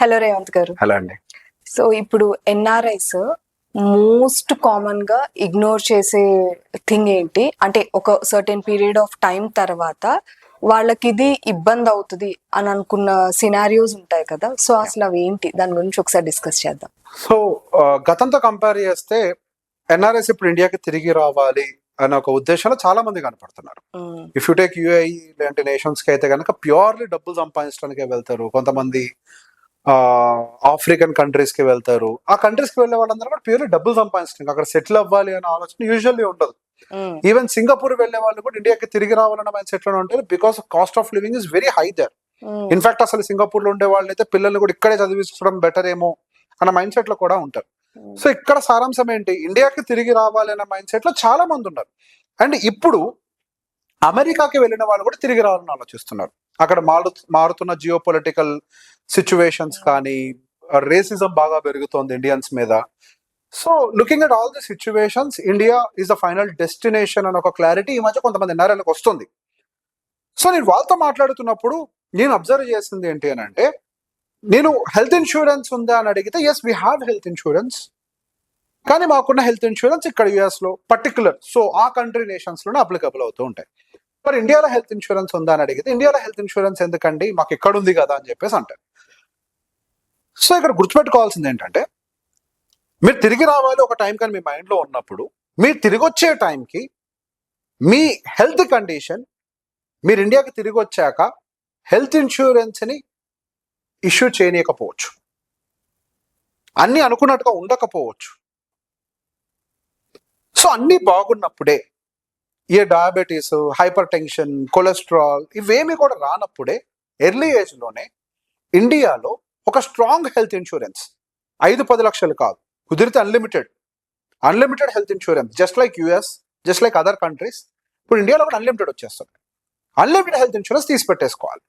Hello Revanth గారు. Hello అండి. So ఇప్పుడు ఎన్ఆర్ఐస్ మోస్ట్ కామన్ గా ఇగ్నోర్ చేసే థింగ్ ఏంటి అంటే ఒక సర్టెన్ పీరియడ్ ఆఫ్ టైం తర్వాత వాళ్ళకి ఇది ఇబ్బంది అవుతుంది అని అనుకున్న సినారియోస్ ఉంటాయి కదా, సో అసలు అవి ఏంటి, దాని గురించి ఒకసారి డిస్కస్ చేద్దాం. సో గతంతో కంపేర్ చేస్తే ఎన్ఆర్ఎస్ ఇప్పుడు ఇండియాకి తిరిగి రావాలి అనే ఒక ఉద్దేశంలో చాలా మంది కనపడుతున్నారు. ఇఫ్ యూ టేక్ యుఏఈ లాంటి నేషన్స్ కి అయితే కనుక ప్యూర్లీ డబ్బులు సంపాదించడానికే వెళ్తారు. కొంతమంది ఆఫ్రికన్ కంట్రీస్ కి వెళ్తారు. ఆ కంట్రీస్ కి వెళ్ళే వాళ్ళందరూ కూడా ప్యూర్లీ డబ్బులు సంపాదించడానికి, అక్కడ సెటిల్ అవ్వాలి అనే ఆలోచన యూజువల్లీ ఉండదు. ఈవెన్ సింగపూర్ వెళ్లే వాళ్ళు కూడా ఇండియాకి తిరిగి రావాలన్న మైండ్ సెట్ లో ఉంటారు, because cost of living is very high there. In fact అసలు సింగపూర్ లో ఉండే వాళ్ళు అయితే పిల్లల్ని కూడా ఇక్కడే చదివించడం బెటర్ ఏమో అన్న మైండ్ సెట్ లో కూడా ఉంటారు. సో ఇక్కడ సారాంశం ఏంటి, ఇండియాకి తిరిగి రావాలి అన్న మైండ్ సెట్ లో చాలా మంది ఉన్నారు. అండ్ ఇప్పుడు అమెరికాకి వెళ్ళిన వాళ్ళు కూడా తిరిగి రావాలని ఆలోచిస్తున్నారు. అక్కడ మారుతున్న జియో పొలిటికల్ సిచ్యువేషన్స్ కానీ, రేసిజం బాగా పెరుగుతోంది ఇండియన్స్ మీద. So looking at all the situations, India is the final destination అనే ఒక క్లారిటీ ఈ మధ్య కొంతమంది ఎన్ఆర్ఐలకు వస్తుంది. సో నేను వాళ్ళతో మాట్లాడుతున్నప్పుడు నేను అబ్జర్వ్ చేసింది ఏంటి అని అంటే, నేను హెల్త్ ఇన్సూరెన్స్ ఉందా అని అడిగితే yes we have health insurance, కానీ మాకున్న హెల్త్ ఇన్సూరెన్స్ ఇక్కడ యుఎస్ లో పర్టికులర్, సో ఆ కంట్రీ నేషన్స్ లోనే అప్లికబుల్ అవుతూ ఉంటాయి. మరి ఇండియాలో హెల్త్ ఇన్సూరెన్స్ ఉందా అని అడిగితే ఇండియాలో హెల్త్ ఇన్సూరెన్స్ ఎందుకండి, మాకు ఇక్కడ ఉంది కదా అని చెప్పేసి అంటారు. సో ఇక్కడ గుర్తుపెట్టుకోవాల్సింది ఏంటంటే, మీరు తిరిగి రావాలి ఒక టైం కానీ మీ మైండ్లో ఉన్నప్పుడు, మీరు తిరిగి వచ్చే టైంకి మీ హెల్త్ కండిషన్, మీరు ఇండియాకి తిరిగి వచ్చాక హెల్త్ ఇన్సూరెన్స్ని ఇష్యూ చేయలేకపోవచ్చు, అన్నీ అనుకున్నట్టుగా ఉండకపోవచ్చు. సో అన్నీ బాగున్నప్పుడే, a diabetes, hyper tension, cholesterol ఇవేమి కూడా రానప్పుడే ఎర్లీ ఏజ్లోనే ఇండియాలో ఒక స్ట్రాంగ్ హెల్త్ ఇన్సూరెన్స్, 5-10 లక్షలు కాదు, కుదిరితే unlimited health insurance, just like US, just like other countries. ఇప్పుడు ఇండియాలో కూడా అన్లిమిటెడ్ వచ్చేస్తుంది. అన్లిమిటెడ్ హెల్త్ ఇన్సూరెన్స్ తీసి పెట్టేసుకోవాలి.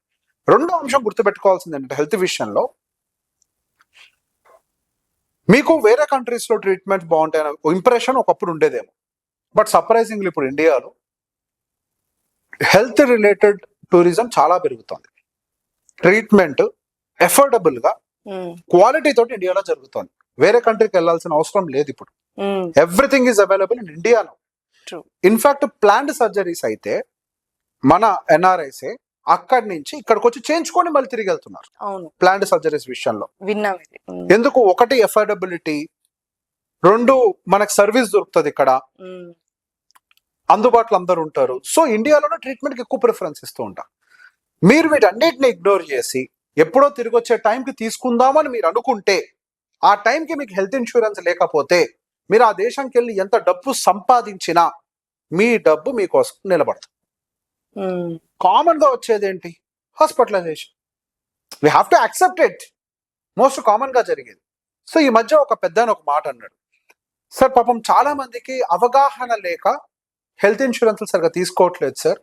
రెండో అంశం గుర్తుపెట్టుకోవాల్సింది ఏంటంటే, హెల్త్ విషయంలో మీకు వేరే కంట్రీస్లో ట్రీట్మెంట్ బాగుంటాయని ఇంప్రెషన్ ఒకప్పుడు ఉండేదేమో, బట్ సర్ప్రైజింగ్లీ ఇప్పుడు ఇండియాలో హెల్త్ రిలేటెడ్ టూరిజం చాలా పెరుగుతుంది. ట్రీట్మెంట్ ఎఫోర్డబుల్ గా క్వాలిటీ తోటి ఇండియాలో జరుగుతుంది. వేరే కంట్రీకి వెళ్ళాల్సిన అవసరం లేదు. ఇప్పుడు ఎవ్రీథింగ్ ఈజ్ అవైలబుల్ ఇన్ ఇండియాలో. ఇన్ఫాక్ట్ ప్లాన్డ్ సర్జరీస్ అయితే మన ఎన్ఆర్ఐసే అక్కడి నుంచి ఇక్కడికి వచ్చి చేయించుకొని మళ్ళీ తిరిగి వెళ్తున్నారు ప్లాన్డ్ సర్జరీస్ విషయంలో. ఎందుకు, ఒకటి ఎఫోర్డబిలిటీ, రెండు మనకు సర్వీస్ దొరుకుతుంది, ఇక్కడ అందుబాటులో అందరు ఉంటారు. సో ఇండియాలోనే ట్రీట్మెంట్కి ఎక్కువ ప్రిఫరెన్స్ ఇస్తూ ఉంటాం. మీరు వీటన్నిటిని ఇగ్నోర్ చేసి ఎప్పుడో తిరిగి వచ్చే టైంకి తీసుకుందామని మీరు అనుకుంటే, ఆ టైంకి మీకు హెల్త్ ఇన్సూరెన్స్ లేకపోతే మీరు ఆ దేశానికి వెళ్ళి ఎంత డబ్బు సంపాదించినా మీ డబ్బు మీకోసం నిలబడదు. కామన్ గా వచ్చేది ఏంటి, hospitalisation. We have to accept it, most common గా జరిగేది. సో ఈ మధ్య ఒక పెద్ద ఒక మాట అన్నాడు, సార్ పాపం చాలా మందికి అవగాహన లేక హెల్త్ ఇన్సూరెన్స్ సరిగ్గా తీసుకోవట్లేదు సార్,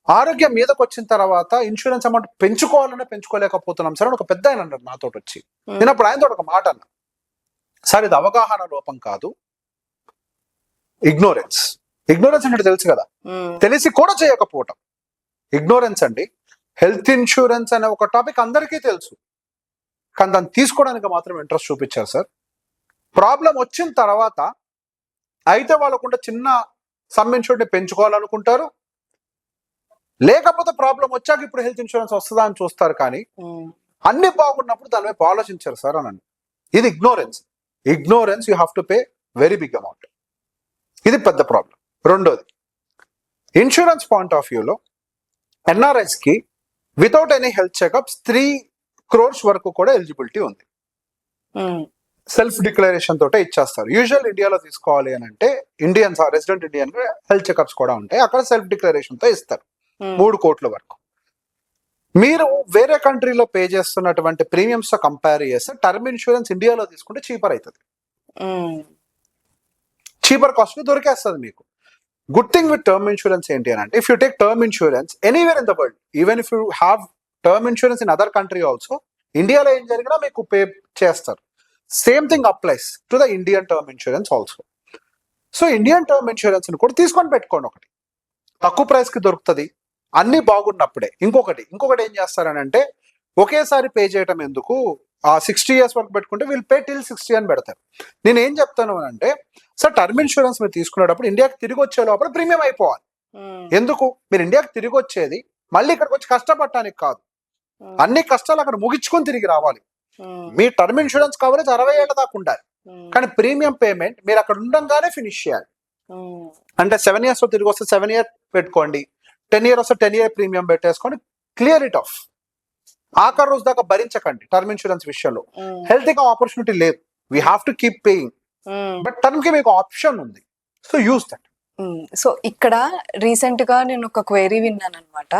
ఆరోగ్యం మీదకి వచ్చిన తర్వాత ఇన్సూరెన్స్ అమౌంట్ పెంచుకోవాలన్నా పెంచుకోలేకపోతున్నాం సార్ అని ఒక పెద్ద ఆయన అన్నాడు నాతో వచ్చి. నేను అప్పుడు ఆయనతో ఒక మాట అన్నా, సార్ ఇది అవగాహన లోపం కాదు, ఇగ్నోరెన్స్ అంటే తెలుసు కదా, తెలిసి కూడా చేయకపోవటం ఇగ్నోరెన్స్ అండి. హెల్త్ ఇన్సూరెన్స్ అనే ఒక టాపిక్ అందరికీ తెలుసు, కానీ దాన్ని తీసుకోవడానికి మాత్రం ఇంట్రెస్ట్ చూపించారు సార్. ప్రాబ్లం వచ్చిన తర్వాత అయితే వాళ్ళకుండా చిన్న సమ్ ఇన్సూరెన్స్ పెంచుకోవాలనుకుంటారు, లేకపోతే ప్రాబ్లం వచ్చాక ఇప్పుడు హెల్త్ ఇన్సూరెన్స్ వస్తుందా అని చూస్తారు, కానీ అన్ని బాగున్నప్పుడు దాని వైపు ఆలోచించారు సార్ అని. ఇది ignorance you have to pay very big amount. ఇది పెద్ద ప్రాబ్లం. రెండోది, ఇన్సూరెన్స్ పాయింట్ ఆఫ్ వ్యూలో ఎన్ఆర్ఐస్ కి without any health checkups 3 crores వరకు కూడా ఎలిజిబిలిటీ ఉంది. సెల్ఫ్ డిక్లరేషన్ తోటే ఇచ్చేస్తారు. యూజువల్ ఇండియాలో తీసుకోవాలి అని అంటే Indians, resident Indian health checkups కూడా ఉంటాయి, అక్కడ సెల్ఫ్ డిక్లరేషన్ తో ఇస్తారు 3 కోట్ల వరకు. మీరు వేరే కంట్రీలో పే చేస్తున్నటువంటి ప్రీమియమ్స్ తో కంపేర్ చేస్తే టర్మ్ ఇన్సూరెన్స్ ఇండియాలో తీసుకుంటే చీపర్ అవుతుంది, చీపర్ కాస్ట్ దొరికేస్తుంది మీకు. Good thing with term insurance ఏంటి అని అంటే, if you take term insurance anywhere in the world, even if you have term insurance in other country also, ఇండియాలో ఏం జరిగినా మీకు పే చేస్తారు. Same thing applies to the Indian term insurance also. So Indian term insurance కూడా తీసుకొని పెట్టుకోండి, ఒకటి తక్కువ ప్రైస్ కి దొరుకుతుంది, అన్ని బాగున్నప్పుడే. ఇంకొకటి ఏం చేస్తారని అంటే, ఒకేసారి పే చేయటం ఎందుకు, 60 years వరకు పెట్టుకుంటే వీళ్ళు పే టిల్ 60 అని పెడతారు. నేను ఏం చెప్తాను అంటే సార్, టర్మ్ ఇన్సూరెన్స్ మీరు తీసుకునేటప్పుడు ఇండియాకి తిరిగి వచ్చే లోపల ప్రీమియం అయిపోవాలి. ఎందుకు? మీరు ఇండియాకి తిరిగి వచ్చేది మళ్ళీ ఇక్కడికి వచ్చి కష్టపడటానికి కాదు, అన్ని కష్టాలు అక్కడ ముగించుకొని తిరిగి రావాలి. మీ టర్మ్ ఇన్సూరెన్స్ కవరేజ్ 60 ఏళ్ళ దాకా ఉండాలి, కానీ ప్రీమియం పేమెంట్ మీరు అక్కడ ఉండగానే ఫినిష్ చేయాలి. అంటే 7 years లో తిరిగి వస్తే 7 year పెట్టుకోండి, 10 year వస్తే 10 year ప్రీమియం పెట్టేసుకోండి, క్లియర్ ఇట్ ఆఫ్. ఆఖరి రోజు దాకా భరించకండి. టర్మ్ ఇన్సూరెన్స్ విషయంలో హెల్త్ గా ఆపర్చునిటీ లేదు, we have to keep paying, but term కి మీకు ఆప్షన్ ఉంది, సో యూస్ దట్. సో ఇక్కడ రీసెంట్ గా నేను ఒక క్వైరీ విన్నాను అనమాట.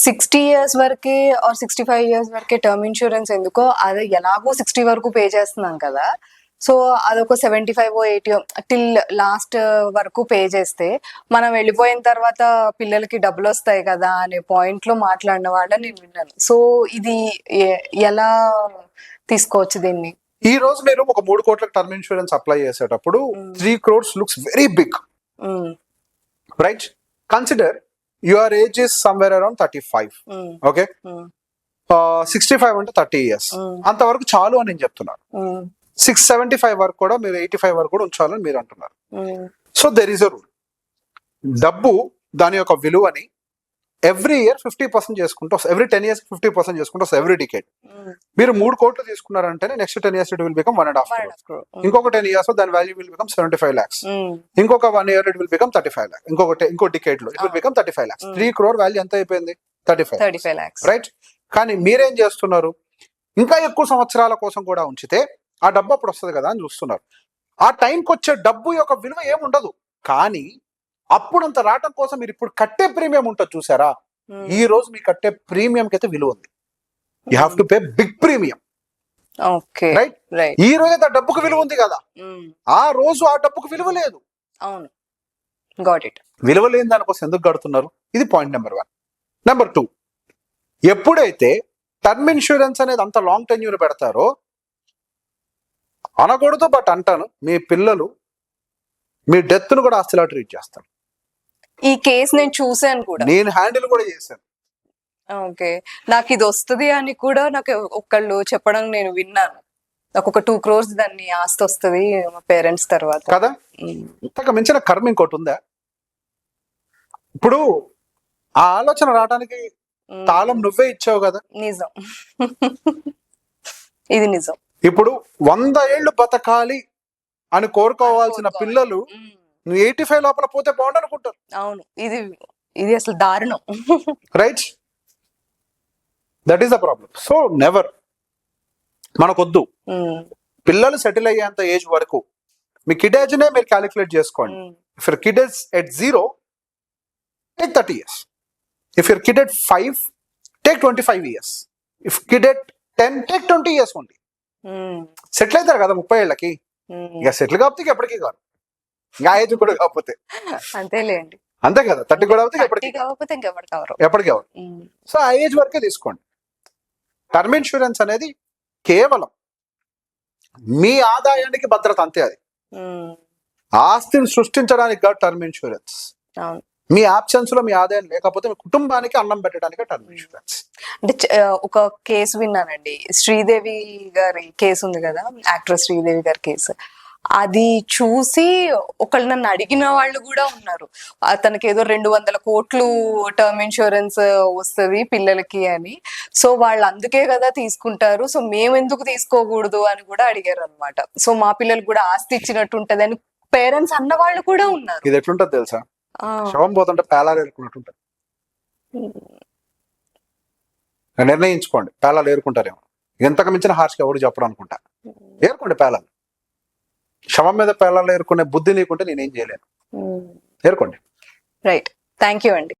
60 years వరకే ఆర్ 65 years వరకే టర్మ్ ఇన్సూరెన్స్ ఎందుకో, అది ఎలాగో 60 వరకు పే చేస్తున్నాం కదా, సో అదొక 75 80 టిల్ లాస్ట్ వరకు పే చేస్తే మనం వెళ్ళిపోయిన తర్వాత పిల్లలకి డబ్బులు వస్తాయి కదా అనే పాయింట్ లో మాట్లాడిన వాళ్ళని నేను విన్నాను. సో ఇది ఎలా తీసుకోవచ్చు దీన్ని? ఈ రోజు మీరు ఒక 3 కోట్ల టర్మ్ ఇన్సూరెన్స్ అప్లై చేసేటప్పుడు 3 crores looks very big, right? Consider your age is somewhere around 35, okay, 65 అంటే 30 years, అంతవరకు చాలు అని నేను చెప్తున్నాను. 675 వరకు కూడా మీరు 85 వరకు కూడా ఉంచాలని మీరు అంటున్నారు. So there is a rule. డబ్బు దాని యొక్క విలువని ఎవ్రీ ఇయర్ 50% చేసుకుంటూ వస్తుంది, ఎవ్రీ 10 years 50% చేసుకుంటూ వస్తుంది, ఎవ్రీ డికేడ్. మీరు 3 కోట్లు తీసుకున్నారంటే next 10 years it will become 1.5 crore. ఇంకొక 10 years దాని వాల్యూ విల్ బికమ్ 75 lakhs. ఇంకొక 1 year it will become 35 lakhs. ఇంకో డికేడ్ లో it will become 35 lakhs. 3 crore value ఎంత అయిపోయింది? 35 lakhs, రైట్? కానీ మీరేం చేస్తున్నారు? ఇంకా ఎక్కువ సంవత్సరాల కోసం కూడా ఉంచితే ఆ డబ్బు అప్పుడు వస్తుంది కదా అని చూస్తున్నారు. ఆ టైంకి వచ్చే డబ్బు యొక్క విలువ ఏముండదు, కానీ అప్పుడంత రావటం కోసం మీరు ఇప్పుడు కట్టే ప్రీమియం ఉంటుంది చూసారా, ఈ రోజు మీకు కట్టే ప్రీమియం కి అయితే విలువ ఉంది. You have to pay big premium, right? ఈ రోజు అయితే ఆ డబ్బుకు విలువ ఉంది కదా, ఆ రోజు ఆ డబ్బుకు విలువ లేదు. అవును, గాట్ ఇట్. విలువ లేని దానికోసం ఎందుకు కడుతున్నారు? ఇది పాయింట్ నెంబర్ 1. నెంబర్ 2, ఎప్పుడైతే టర్మ్ ఇన్సూరెన్స్ అనేది అంత లాంగ్ టెన్యూర్ పెడతారో, అనకూడదు బట్ అంటాను, మీ పిల్లలు మీ డెత్ ను కూడా ఆస్తిలా ట్రీట్ చేస్తారు. ఈ కేసు నేను చూసాను కూడా, నేను హ్యాండిల్ కూడా చేశాను. ఓకే, నాకు ఇది వస్తుంది అని కూడా నాకు ఒకళ్ళు చెప్పడం నేను విన్నాను. నాకు ఒక 2 crores దాన్ని ఆస్తి వస్తుంది మా పేరెంట్స్ తర్వాత కదా. ఇంతకు మించిన కర్మ ఇంకోటి ఉందా? ఇప్పుడు ఆ ఆలోచన రావడానికి తాళం నువ్వే ఇచ్చావు కదా. నిజం, ఇది నిజం. ఇప్పుడు 100 ఏళ్ళు బతకాలి అని కోరుకోవాల్సిన పిల్లలు నువ్వు 85 లోపల పోతే బాగుండు అనుకుంటారు. అవును, ఇది అసలు దారుణం, right? That is the problem. So never, మనకొద్దు. పిల్లలు సెటిల్ అయ్యేంత ఏజ్ వరకు మీ కిడ్ ఏజ్ నే మీరు క్యాలిక్యులేట్ చేసుకోండి. If your kid is at 0, take 30 years. If your kid at 5, take 25 years. If kid at 10, take 20 years only. Settle అవుతారు కదా 30 ఏళ్ళకి. ఇక సెటిల్ కాకపోతే ఎప్పటికీ కాదు, ఇంకా ఏజ్ కూడా కాకపోతే అంతేలేండి, అంతే కదా. 30 కూడా కాకపోతే ఎప్పటికీ ఎవరు. సో ఆ ఏజ్ వరకే తీసుకోండి. టర్మ్ ఇన్సూరెన్స్ అనేది కేవలం మీ ఆదాయానికి భద్రత, అంతే. అది ఆస్తిని సృష్టించడానికి కాదు టర్మ్ ఇన్సూరెన్స్. మీ ఆబ్సెన్స్ లో మీ ఆదాయం లేకపోతే మీ కుటుంబానికి అన్నం పెట్టడానికి టర్మ్ ఇన్సూరెన్స్. అంటే ఒక కేసు విన్నానండి, శ్రీదేవి గారి కేసు ఉంది కదా, యాక్ట్రెస్ శ్రీదేవి గారి కేసు. అది చూసి ఒకళ్ళు నన్ను అడిగిన వాళ్ళు కూడా ఉన్నారు, తనకి ఏదో 200 కోట్లు టర్మ్ ఇన్సూరెన్స్ వస్తుంది పిల్లలకి అని. సో వాళ్ళు అందుకే కదా తీసుకుంటారు, సో మేము ఎందుకు తీసుకోకూడదు అని కూడా అడిగారు అనమాట. సో మా పిల్లలకు కూడా ఆస్తి ఇచ్చినట్టు ఉంటది అని పేరెంట్స్ అన్న వాళ్ళు కూడా ఉన్నారు. ఇది ఎట్లుంటది తెలుసా? శవం పోతుంటే పేలాలు ఏరుకున్నట్టుంటది. నిర్ణయించుకోండి, పేలాలు ఏరుకుంటారేమో. ఎంతకు మించిన హార్ష్గా ఎవరు చెప్పడం అనుకుంటా. ఏరుకోండి పేలాలు. శవం మీద పేలాలు ఏరుకునే బుద్ధి నీకుంటే నేనేం చేయలేను. ఏరుకోండి. రైట్, థ్యాంక్ యూ అండి.